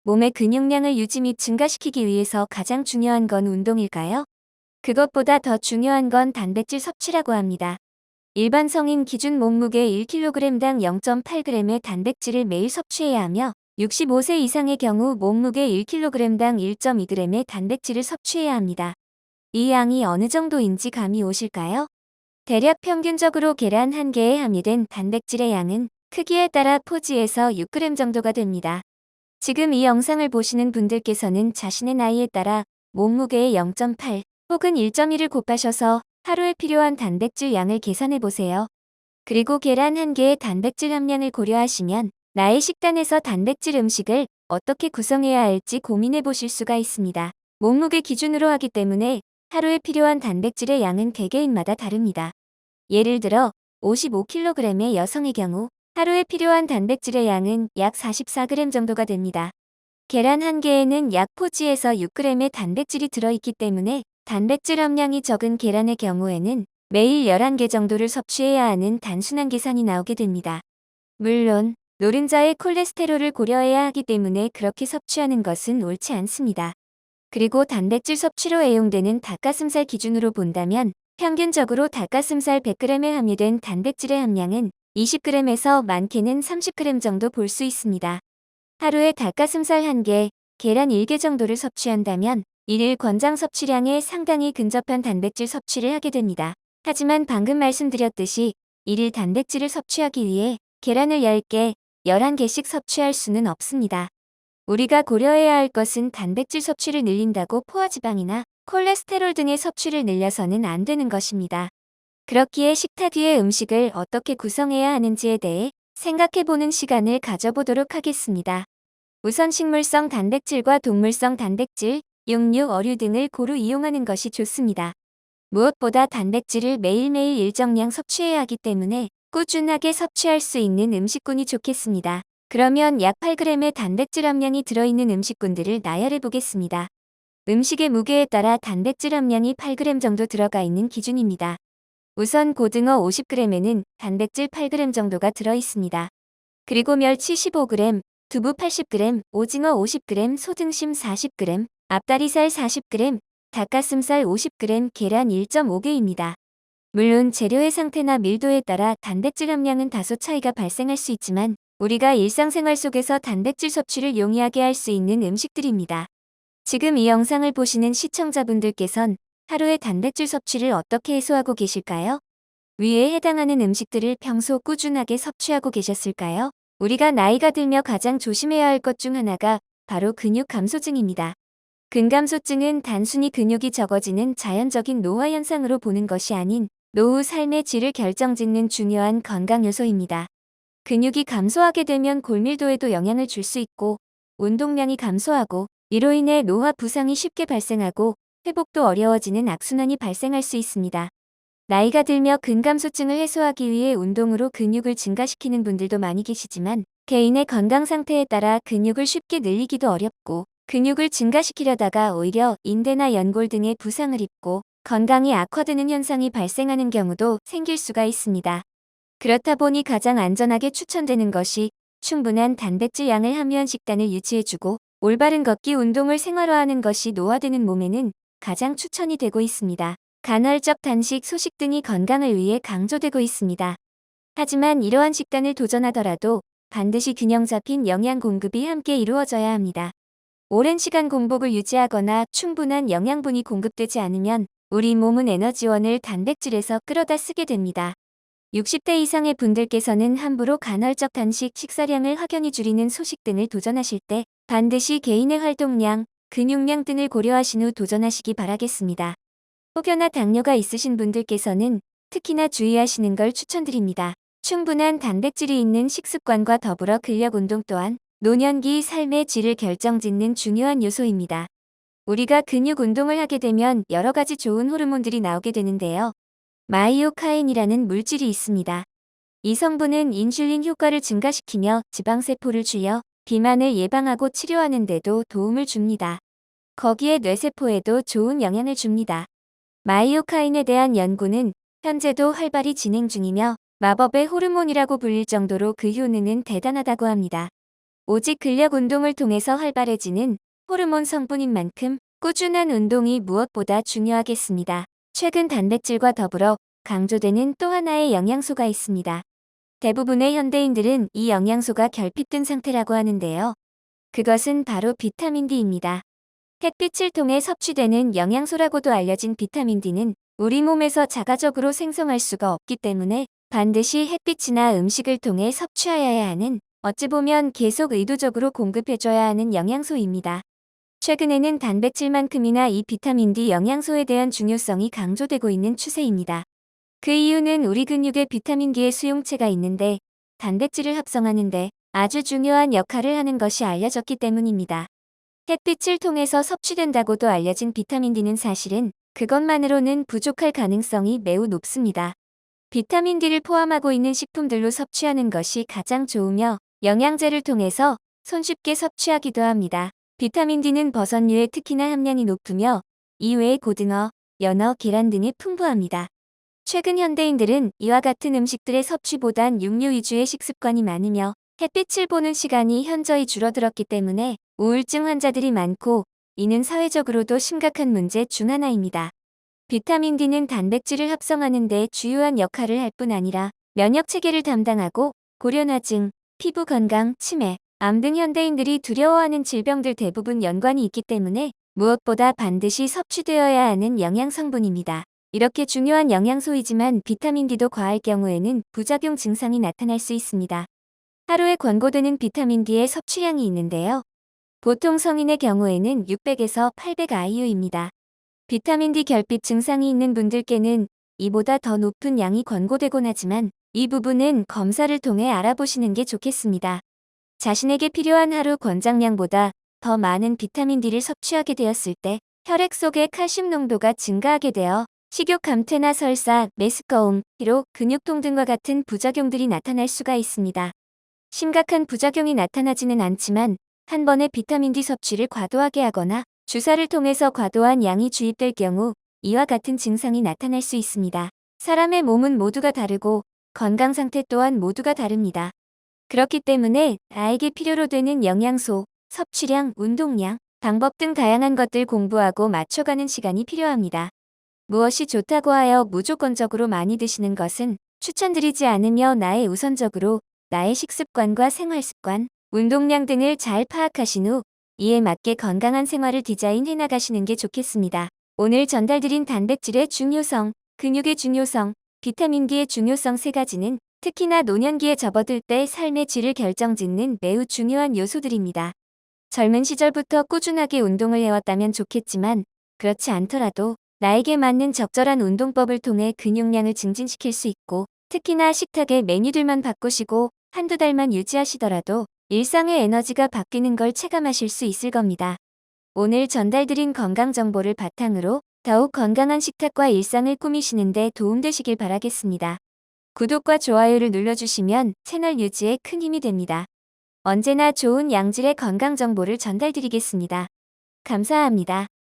몸의 근육량을 유지 및 증가시키기 위해서 가장 중요한 건 운동일까요? 그것보다 더 중요한 건 단백질 섭취라고 합니다. 일반 성인 기준 몸무게 1kg당 0.8g의 단백질을 매일 섭취해야 하며 65세 이상의 경우 몸무게 1kg당 1.2g의 단백질을 섭취해야 합니다. 이 양이 어느 정도인지 감이 오실까요? 대략 평균적으로 계란 1개에 함유된 단백질의 양은 크기에 따라 포지에서 6g 정도가 됩니다. 지금 이 영상을 보시는 분들께서는 자신의 나이에 따라 몸무게의 0.8 혹은 1.1을 곱하셔서 하루에 필요한 단백질 양을 계산해 보세요. 그리고 계란 1개의 단백질 함량을 고려하시면 나의 식단에서 단백질 음식을 어떻게 구성해야 할지 고민해 보실 수가 있습니다. 몸무게 기준으로 하기 때문에 하루에 필요한 단백질의 양은 개개인마다 다릅니다. 예를 들어 55kg의 여성의 경우 하루에 필요한 단백질의 양은 약 44g 정도가 됩니다. 계란 1개에는 약 포지에서 6g의 단백질이 들어있기 때문에 단백질 함량이 적은 계란의 경우에는 매일 11개 정도를 섭취해야 하는 단순한 계산이 나오게 됩니다. 물론 노른자의 콜레스테롤을 고려해야 하기 때문에 그렇게 섭취하는 것은 옳지 않습니다. 그리고 단백질 섭취로 애용되는 닭가슴살 기준으로 본다면 평균적으로 닭가슴살 100g에 함유된 단백질의 함량은 20g에서 많게는 30g 정도 볼 수 있습니다. 하루에 닭가슴살 1개, 계란 1개 정도를 섭취한다면 일일 권장 섭취량에 상당히 근접한 단백질 섭취를 하게 됩니다. 하지만 방금 말씀드렸듯이 일일 단백질을 섭취하기 위해 계란을 10개, 11개씩 섭취할 수는 없습니다. 우리가 고려해야 할 것은 단백질 섭취를 늘린다고 포화지방이나 콜레스테롤 등의 섭취를 늘려서는 안 되는 것입니다. 그렇기에 식탁 위의 음식을 어떻게 구성해야 하는지에 대해 생각해보는 시간을 가져보도록 하겠습니다. 우선 식물성 단백질과 동물성 단백질, 육류, 어류 등을 고루 이용하는 것이 좋습니다. 무엇보다 단백질을 매일매일 일정량 섭취해야 하기 때문에 꾸준하게 섭취할 수 있는 음식군이 좋겠습니다. 그러면 약 8g의 단백질 함량이 들어있는 음식군들을 나열해 보겠습니다. 음식의 무게에 따라 단백질 함량이 8g 정도 들어가 있는 기준입니다. 우선 고등어 50g에는 단백질 8g 정도가 들어있습니다. 그리고 멸치 15g, 두부 80g, 오징어 50g, 소등심 40g, 앞다리살 40g, 닭가슴살 50g, 계란 1.5개입니다. 물론 재료의 상태나 밀도에 따라 단백질 함량은 다소 차이가 발생할 수 있지만 우리가 일상생활 속에서 단백질 섭취를 용이하게 할 수 있는 음식들입니다. 지금 이 영상을 보시는 시청자분들께선 하루의 단백질 섭취를 어떻게 해소하고 계실까요? 위에 해당하는 음식들을 평소 꾸준하게 섭취하고 계셨을까요? 우리가 나이가 들며 가장 조심해야 할 것 중 하나가 바로 근육 감소증입니다. 근감소증은 단순히 근육이 적어지는 자연적인 노화 현상으로 보는 것이 아닌 노후 삶의 질을 결정짓는 중요한 건강 요소입니다. 근육이 감소하게 되면 골밀도에도 영향을 줄 수 있고 운동량이 감소하고 이로 인해 노화 부상이 쉽게 발생하고 회복도 어려워지는 악순환이 발생할 수 있습니다. 나이가 들며 근감소증을 해소하기 위해 운동으로 근육을 증가시키는 분들도 많이 계시지만 개인의 건강 상태에 따라 근육을 쉽게 늘리기도 어렵고 근육을 증가시키려다가 오히려 인대나 연골 등의 부상을 입고 건강이 악화되는 현상이 발생하는 경우도 생길 수가 있습니다. 그렇다 보니 가장 안전하게 추천되는 것이 충분한 단백질 양을 함유한 식단을 유지해주고 올바른 걷기 운동을 생활화하는 것이 노화되는 몸에는 가장 추천이 되고 있습니다. 간헐적 단식, 소식 등이 건강을 위해 강조되고 있습니다. 하지만 이러한 식단을 도전하더라도 반드시 균형 잡힌 영양 공급이 함께 이루어져야 합니다. 오랜 시간 공복을 유지하거나 충분한 영양분이 공급되지 않으면 우리 몸은 에너지원을 단백질에서 끌어다 쓰게 됩니다. 60대 이상의 분들께서는 함부로 간헐적 단식, 식사량을 확연히 줄이는 소식 등을 도전하실 때 반드시 개인의 활동량, 근육량 등을 고려하신 후 도전하시기 바라겠습니다. 혹여나 당뇨가 있으신 분들께서는 특히나 주의하시는 걸 추천드립니다. 충분한 단백질이 있는 식습관과 더불어 근력 운동 또한 노년기 삶의 질을 결정짓는 중요한 요소입니다. 우리가 근육 운동을 하게 되면 여러 가지 좋은 호르몬들이 나오게 되는데요. 마이오카인이라는 물질이 있습니다. 이 성분은 인슐린 효과를 증가시키며 지방세포를 줄여 비만을 예방하고 치료하는 데도 도움을 줍니다. 거기에 뇌세포에도 좋은 영향을 줍니다. 마이오카인에 대한 연구는 현재도 활발히 진행 중이며 마법의 호르몬이라고 불릴 정도로 그 효능은 대단하다고 합니다. 오직 근력 운동을 통해서 활발해지는 호르몬 성분인 만큼 꾸준한 운동이 무엇보다 중요하겠습니다. 최근 단백질과 더불어 강조되는 또 하나의 영양소가 있습니다. 대부분의 현대인들은 이 영양소가 결핍된 상태라고 하는데요. 그것은 바로 비타민 D입니다. 햇빛을 통해 섭취되는 영양소라고도 알려진 비타민 D는 우리 몸에서 자가적으로 생성할 수가 없기 때문에 반드시 햇빛이나 음식을 통해 섭취하여야 하는, 어찌 보면 계속 의도적으로 공급해줘야 하는 영양소입니다. 최근에는 단백질만큼이나 이 비타민 D 영양소에 대한 중요성이 강조되고 있는 추세입니다. 그 이유는 우리 근육에 비타민 D의 수용체가 있는데 단백질을 합성하는데 아주 중요한 역할을 하는 것이 알려졌기 때문입니다. 햇빛을 통해서 섭취된다고도 알려진 비타민 D는 사실은 그것만으로는 부족할 가능성이 매우 높습니다. 비타민 D를 포함하고 있는 식품들로 섭취하는 것이 가장 좋으며 영양제를 통해서 손쉽게 섭취하기도 합니다. 비타민 D는 버섯류에 특히나 함량이 높으며 이외에 고등어, 연어, 계란 등에 풍부합니다. 최근 현대인들은 이와 같은 음식들의 섭취보단 육류 위주의 식습관이 많으며 햇빛을 보는 시간이 현저히 줄어들었기 때문에 우울증 환자들이 많고, 이는 사회적으로도 심각한 문제 중 하나입니다. 비타민 D는 단백질을 합성하는 데 주요한 역할을 할 뿐 아니라 면역 체계를 담당하고 고련화증, 피부 건강, 치매, 암 등 현대인들이 두려워하는 질병들 대부분 연관이 있기 때문에 무엇보다 반드시 섭취되어야 하는 영양 성분입니다. 이렇게 중요한 영양소이지만 비타민 D도 과할 경우에는 부작용 증상이 나타날 수 있습니다. 하루에 권고되는 비타민 D의 섭취량이 있는데요. 보통 성인의 경우에는 600에서 800 IU입니다. 비타민 D 결핍 증상이 있는 분들께는 이보다 더 높은 양이 권고되곤 하지만 이 부분은 검사를 통해 알아보시는 게 좋겠습니다. 자신에게 필요한 하루 권장량보다 더 많은 비타민 D를 섭취하게 되었을 때 혈액 속의 칼슘 농도가 증가하게 되어 식욕 감퇴나 설사, 메스꺼움, 피로, 근육통 등과 같은 부작용들이 나타날 수가 있습니다. 심각한 부작용이 나타나지는 않지만 한 번에 비타민 D 섭취를 과도하게 하거나 주사를 통해서 과도한 양이 주입될 경우 이와 같은 증상이 나타날 수 있습니다. 사람의 몸은 모두가 다르고 건강 상태 또한 모두가 다릅니다. 그렇기 때문에 나에게 필요로 되는 영양소, 섭취량, 운동량, 방법 등 다양한 것들 공부하고 맞춰가는 시간이 필요합니다. 무엇이 좋다고 하여 무조건적으로 많이 드시는 것은 추천드리지 않으며 우선적으로 나의 식습관과 생활습관, 운동량 등을 잘 파악하신 후 이에 맞게 건강한 생활을 디자인해 나가시는 게 좋겠습니다. 오늘 전달드린 단백질의 중요성, 근육의 중요성, 비타민 D의 중요성 세 가지는 특히나 노년기에 접어들 때 삶의 질을 결정짓는 매우 중요한 요소들입니다. 젊은 시절부터 꾸준하게 운동을 해왔다면 좋겠지만 그렇지 않더라도 나에게 맞는 적절한 운동법을 통해 근육량을 증진시킬 수 있고, 특히나 식탁의 메뉴들만 바꾸시고 한두 달만 유지하시더라도 일상의 에너지가 바뀌는 걸 체감하실 수 있을 겁니다. 오늘 전달드린 건강 정보를 바탕으로 더욱 건강한 식탁과 일상을 꾸미시는 데 도움되시길 바라겠습니다. 구독과 좋아요를 눌러주시면 채널 유지에 큰 힘이 됩니다. 언제나 좋은 양질의 건강 정보를 전달드리겠습니다. 감사합니다.